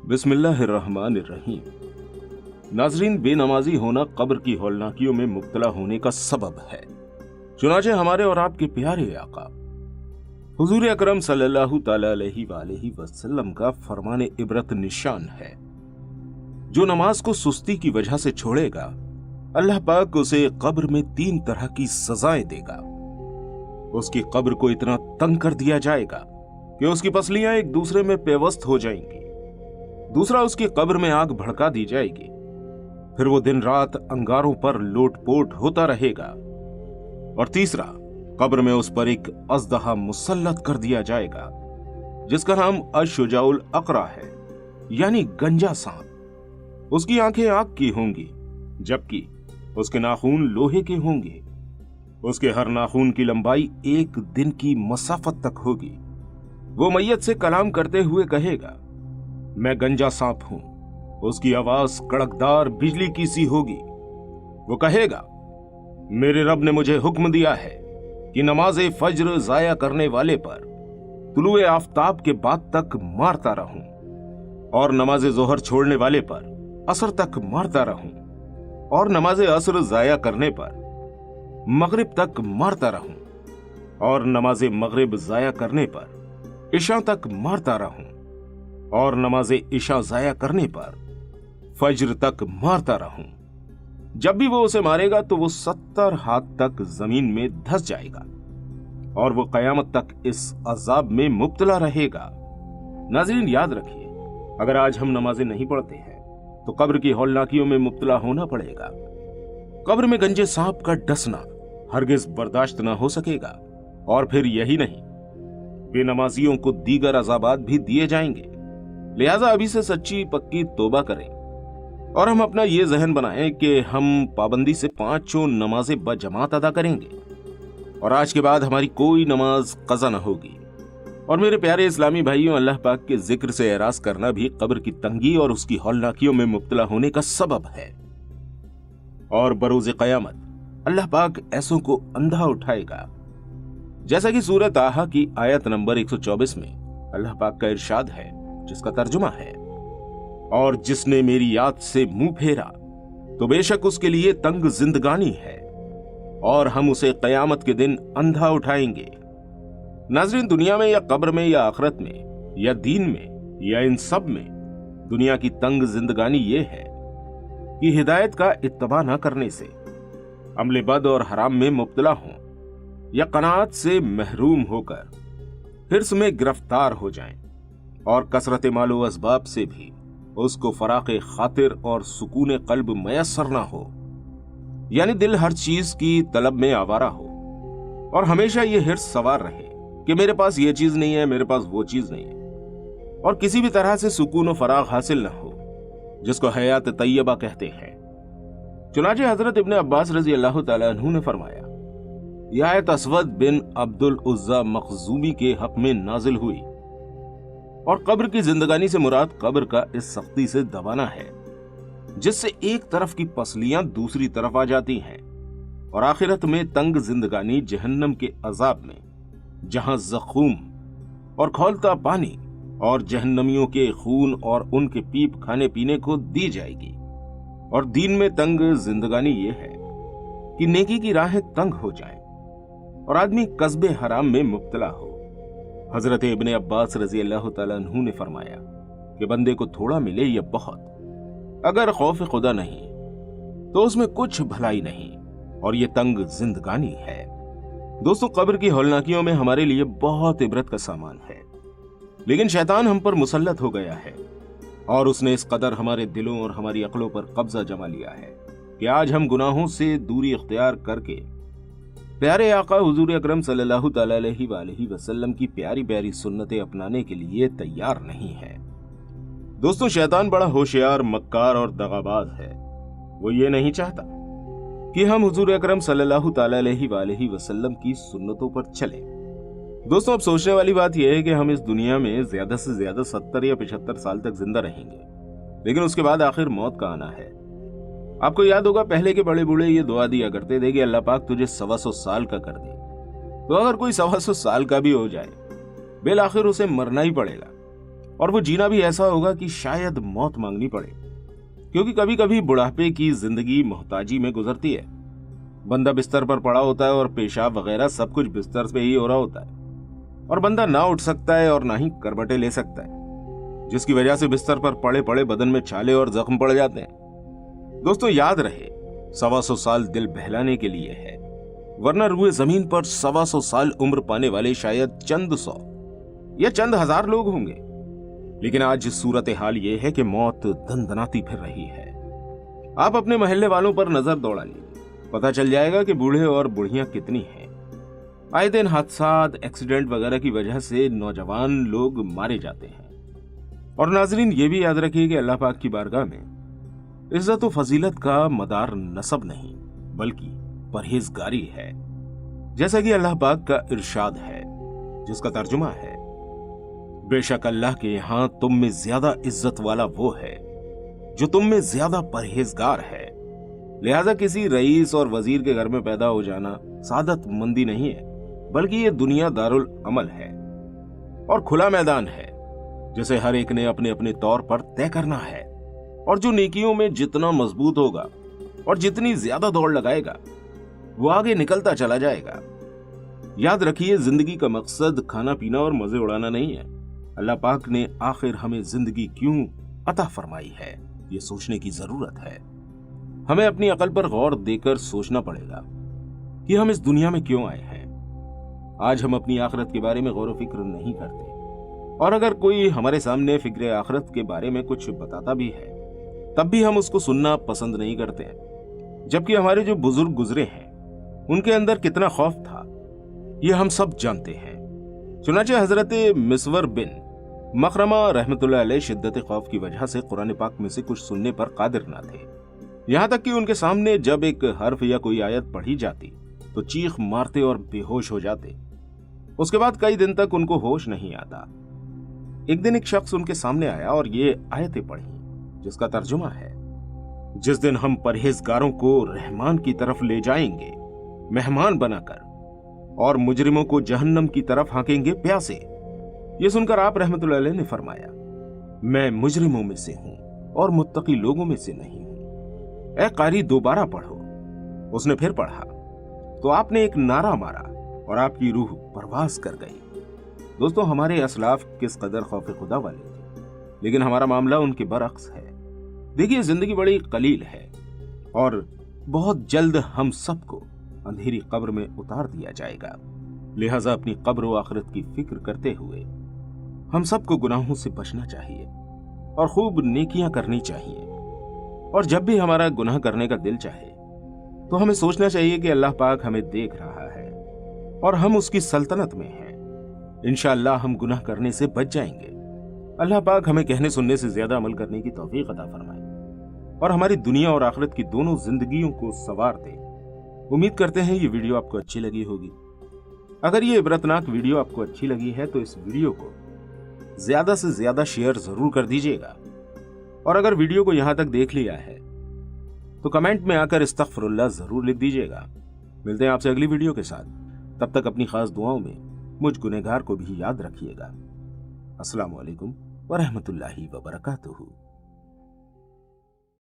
बिस्मिल्लाहिर्रहमानिर्रहीम। नाजरीन, बेनमाजी होना कब्र की हौलनाकियों में मुब्तला होने का सबब है। चुनाचे हमारे और आपके प्यारे आका हुजूर अकरम सल्लल्लाहु तआला अलैहि वसल्लम का फरमाने इबरत निशान है, जो नमाज को सुस्ती की वजह से छोड़ेगा अल्लाह पाक उसे कब्र में 3 तरह की सजाएं देगा। उसकी कब्र को इतना तंग कर दिया जाएगा कि उसकी पसलियां एक दूसरे में पेवस्त हो जाएंगी। दूसरा, उसकी कब्र में आग भड़का दी जाएगी। फिर वो दिन रात अंगारों पर लोटपोट होता रहेगा। और तीसरा, कब्र में उस पर एक अज़दहा मुसल्लत कर दिया जाएगा, जिसका नाम अश-शुजाउल अक़रा है, यानी गंजा सांप। उसकी आंखें आग की होंगी, जबकि उसके नाखून लोहे के होंगे। उसके हर नाखून की लंबाई 1 दिन की मसाफत तक होगी। वो मैयत से कलाम करते हुए कहेगा, मैं गंजा सांप हूं। उसकी आवाज कड़कदार बिजली की सी होगी। वो कहेगा, मेरे रब ने मुझे हुक्म दिया है कि नमाज़े फज्र जाया करने वाले पर तुलुए आफताब के बाद तक मारता रहूं, और नमाज़े जोहर छोड़ने वाले पर असर तक मारता रहूं, और नमाज़े असर जाया करने पर मगरिब तक मारता रहूं, और नमाज़े मगरिब जाया करने पर इशा तक मारता रहूं, और नमाज़े इशा जाया करने पर फज्र तक मारता रहूं। जब भी वो उसे मारेगा तो वो 70 हाथ तक जमीन में धंस जाएगा, और वो कयामत तक इस अजाब में मुब्तला रहेगा। नाज़रीन, याद रखिए, अगर आज हम नमाजें नहीं पढ़ते हैं तो कब्र की हौलनाकियों में मुब्तला होना पड़ेगा। कब्र में गंजे सांप का डसना हरगिज बर्दाश्त ना हो सकेगा। और फिर यही नहीं, बेनमाजियों को दीगर अजाबात भी दिए जाएंगे। लिहाजा अभी से सच्ची पक्की तौबा करें, और हम अपना ये जहन बनाएं कि हम पाबंदी से 5 नमाजें बजमात अदा करेंगे, और आज के बाद हमारी कोई नमाज कज़ा न होगी। और मेरे प्यारे इस्लामी भाइयों, अल्लाह पाक के जिक्र से एराज करना भी कब्र की तंगी और उसकी हौलनाकियों में मुब्तला होने का सबब है। और बरोज़ क़यामत अल्लाह पाक ऐसों को अंधा उठाएगा, जैसा कि सूरत ताहा की आयत नंबर 124 में अल्लाह पाक का इरशाद है, जिसका तर्जुमा है, और जिसने मेरी याद से मुंह फेरा तो बेशक उसके लिए तंग जिंदगानी है, और हम उसे कयामत के दिन अंधा उठाएंगे। नाज़रीन, दुनिया में या कब्र में या आखिरत में या दीन में या इन सब में दुनिया की तंग जिंदगानी ये है कि हिदायत का इत्तबा न करने से अमले बद और हराम में मुब्तला हों, या कनात से महरूम होकर हिर्स में गिरफ्तार हो जाएं, और कसरत मालो असबाब से भी उसको फराक़े खातिर और सुकून कल्ब मयस्सर ना हो, यानी दिल हर चीज की तलब में आवारा हो, और हमेशा ये हिर्स सवार रहे कि मेरे पास ये चीज नहीं है, मेरे पास वो चीज नहीं है, और किसी भी तरह से सुकून और फराग हासिल ना हो, जिसको हयात तैयबा कहते हैं। चुनाचे हजरत इब्ने अब्बास रजी अल्लाह तआला अन्हु ने फरमाया, यह आयत असवद बिन अब्दुल उज़्ज़ा मखजूमी के हक में नाजिल हुई, और कब्र की जिंदगानी से मुराद कब्र का इस सख्ती से दबाना है, जिससे एक तरफ की पसलियां दूसरी तरफ आ जाती हैं, और आखिरत में तंग जिंदगानी जहन्नम के अजाब में, जहां जख़ूम और खौलता पानी और जहन्नमियों के खून और उनके पीप खाने पीने को दी जाएगी। और दीन में तंग जिंदगानी ये है कि नेकी की राहें तंग हो जाएं और आदमी कस्बे हराम में मुब्तला हो। हजरत इब्ने अब्बास रजी अल्लाह तआला अन्हु ने फरमाया कि बंदे को थोड़ा मिले या बहुत, अगर खौफ खुदा नहीं तो उसमें कुछ भलाई नहीं, और ये तंग जिंदगानी है। दोस्तों, कब्र की हौलनाकियों में हमारे लिए बहुत इबरत का सामान है, लेकिन शैतान हम पर मुसल्लत हो गया है, और उसने इस कदर हमारे दिलों और हमारी अक्लों पर कब्जा जमा लिया है कि आज हम गुनाहों से दूरी इख्तियार करके प्यारे आका हुजूर अकरम सल्लल्लाहु तआला अलैहि वसल्लम की प्यारी प्यारी सुन्नतें अपनाने के लिए तैयार नहीं है। दोस्तों, शैतान बड़ा होशियार, मक्कार और दगाबाज है। वो ये नहीं चाहता कि हम हुजूर अकरम सल्लल्लाहु तआला अलैहि वसल्लम की सुन्नतों पर चलें। दोस्तों, अब सोचने वाली बात यह है कि हम इस दुनिया में ज्यादा से ज्यादा 70 या 75 साल तक जिंदा रहेंगे, लेकिन उसके बाद आखिर मौत का आना है। आपको याद होगा, पहले के बड़े बूढ़े ये दुआ दिया करते थे कि अल्लाह पाक तुझे 125 साल का कर दे। तो अगर कोई 125 साल का भी हो जाए, बिल आखिर उसे मरना ही पड़ेगा। और वो जीना भी ऐसा होगा कि शायद मौत मांगनी पड़े, क्योंकि कभी कभी बुढ़ापे की जिंदगी मोहताजी में गुजरती है। बंदा बिस्तर पर पड़ा होता है और पेशाब वगैरह सब कुछ बिस्तर पे ही हो रहा होता है, और बंदा ना उठ सकता है और ना ही करवटें ले सकता है, जिसकी वजह से बिस्तर पर पड़े पड़े बदन में छाले और जख्म पड़ जाते हैं। दोस्तों याद रहे, 125 साल दिल बहलाने के लिए है, वरना रूए जमीन पर 125 साल उम्र पाने वाले शायद चंद 100 या चंद 1000 लोग होंगे। लेकिन आज सूरत हाल ये है कि मौत दंदनाती फिर रही है। आप अपने मोहल्ले वालों पर नजर दौड़ा लीजिए, पता चल जाएगा कि बूढ़े और बुढ़ियां कितनी हैं। आए दिन हादसात, एक्सीडेंट वगैरह की वजह से नौजवान लोग मारे जाते हैं। और नाजरीन ये भी याद रखिए कि अल्लाह पाक की बारगाह में इज्जत व फजीलत का मदार नसब नहीं बल्कि परहेजगारी है, जैसा कि अल्लाह पाक का इरशाद है, जिसका तर्जुमा है, बेशक अल्लाह के यहां तुम में ज्यादा इज्जत वाला वो है जो तुम में ज्यादा परहेजगार है। लिहाजा किसी रईस और वजीर के घर में पैदा हो जाना सादत मंदी नहीं है, बल्कि ये दुनिया दारुल अमल है और खुला मैदान है, जिसे हर एक ने अपने अपने तौर पर तय करना है। और जो नेकियों में जितना मजबूत होगा और जितनी ज्यादा दौड़ लगाएगा, वो आगे निकलता चला जाएगा। याद रखिए, जिंदगी का मकसद खाना पीना और मजे उड़ाना नहीं है। अल्लाह पाक ने आखिर हमें जिंदगी क्यों अता फरमाई है, ये सोचने की जरूरत है। हमें अपनी अकल पर गौर देकर सोचना पड़ेगा कि हम इस दुनिया में क्यों आए हैं। आज हम अपनी आखिरत के बारे में गौर व फिक्र नहीं करते, और अगर कोई हमारे सामने फिक्र आखिरत के बारे में कुछ बताता भी है, तब भी हम उसको सुनना पसंद नहीं करते हैं। जबकि हमारे जो बुजुर्ग गुजरे हैं, उनके अंदर कितना खौफ था, ये हम सब जानते हैं। चुनाचे हजरत मिसवर बिन मखरमा रहमतुल्लाह अलैह शिद्दत खौफ की वजह से कुरान पाक में से कुछ सुनने पर कादिर ना थे। यहां तक कि उनके सामने जब एक हर्फ या कोई आयत पढ़ी जाती तो चीख मारते और बेहोश हो जाते। उसके बाद कई दिन तक उनको होश नहीं आता। एक दिन एक शख्स उनके सामने आया और ये आयतें पढ़ी, जिसका तर्जुमा है, जिस दिन हम परहेजगारों को रहमान की तरफ ले जाएंगे मेहमान बनाकर, और मुजरिमों को जहन्नम की तरफ हाकेंगे प्यासे। ये सुनकर आप रहमतुल्लाह अलैह ने फरमाया, मैं मुजरिमों में से हूं और मुत्तकी लोगों में से नहीं हूं। ए कारी, दोबारा पढ़ो। उसने फिर पढ़ा तो आपने एक नारा मारा और आपकी रूह परवाज कर गई। दोस्तों, हमारे असलाफ किस कदर खौफ खुदा वाले थे, लेकिन हमारा मामला उनके बरअक्स है। देखिए, जिंदगी बड़ी कलील है और बहुत जल्द हम सबको अंधेरी कब्र में उतार दिया जाएगा। लिहाजा अपनी कब्र व आखिरत की फिक्र करते हुए हम सबको गुनाहों से बचना चाहिए और खूब नेकियां करनी चाहिए। और जब भी हमारा गुनाह करने का दिल चाहे तो हमें सोचना चाहिए कि अल्लाह पाक हमें देख रहा है और हम उसकी सल्तनत में हैं। इंशाअल्लाह हम गुनाह करने से बच जाएंगे। अल्लाह पाक हमें कहने सुनने से ज्यादा अमल करने की तौफीक अता फरमाए और हमारी दुनिया और आखिरत की दोनों जिंदगियों को संवार दे। उम्मीद करते हैं ये वीडियो आपको अच्छी लगी होगी। अगर ये इबरतनाक वीडियो आपको अच्छी लगी है तो इस वीडियो को ज्यादा से ज्यादा शेयर जरूर कर दीजिएगा। और अगर वीडियो को यहां तक देख लिया है तो कमेंट में आकर इस्तगफिरुल्लाह जरूर लिख दीजिएगा। मिलते हैं आपसे अगली वीडियो के साथ। तब तक अपनी खास दुआओं में मुझ गुनहगार को भी याद रखिएगा। अस्सलामु अलैकुम व रहमतुल्लाहि व बरकातुहू।